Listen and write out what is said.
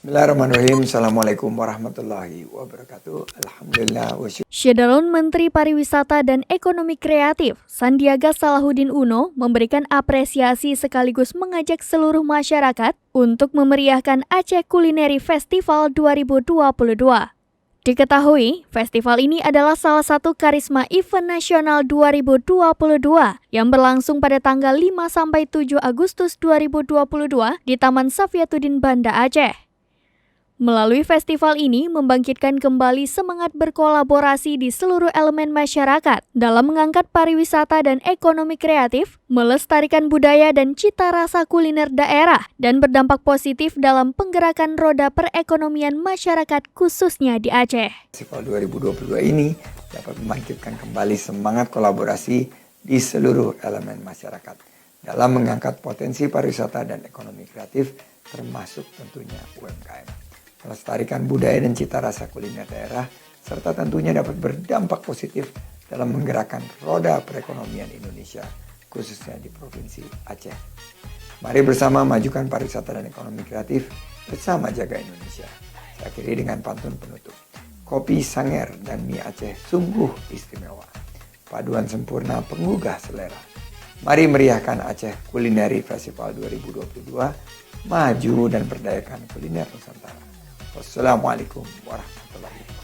Bismillahirrahmanirrahim. Assalamualaikum warahmatullahi wabarakatuh. Alhamdulillah wa syukur. Syedalun Menteri Pariwisata dan Ekonomi Kreatif, Sandiaga Salahuddin Uno, memberikan apresiasi sekaligus mengajak seluruh masyarakat untuk memeriahkan Aceh Culinary Festival 2022. Diketahui, festival ini adalah salah satu karisma event nasional 2022 yang berlangsung pada tanggal 5-7 Agustus 2022 di Taman Safiyatuddin Banda Aceh. Melalui festival ini membangkitkan kembali semangat berkolaborasi di seluruh elemen masyarakat dalam mengangkat pariwisata dan ekonomi kreatif, melestarikan budaya dan cita rasa kuliner daerah, dan berdampak positif dalam penggerakan roda perekonomian masyarakat khususnya di Aceh. Festival 2022 ini dapat membangkitkan kembali semangat kolaborasi di seluruh elemen masyarakat dalam mengangkat potensi pariwisata dan ekonomi kreatif, termasuk tentunya UMKM. Melestarikan budaya dan cita rasa kuliner daerah, serta tentunya dapat berdampak positif dalam menggerakkan roda perekonomian Indonesia, khususnya di Provinsi Aceh. Mari bersama majukan pariwisata dan ekonomi kreatif, bersama jaga Indonesia. Saya akhiri dengan pantun penutup. Kopi Sanger dan mie Aceh sungguh istimewa. Paduan sempurna penggugah selera. Mari meriahkan Aceh Culinary Festival 2022, maju dan berdayakan kuliner Nusantara. Wassalamualaikum warahmatullahi wabarakatuh.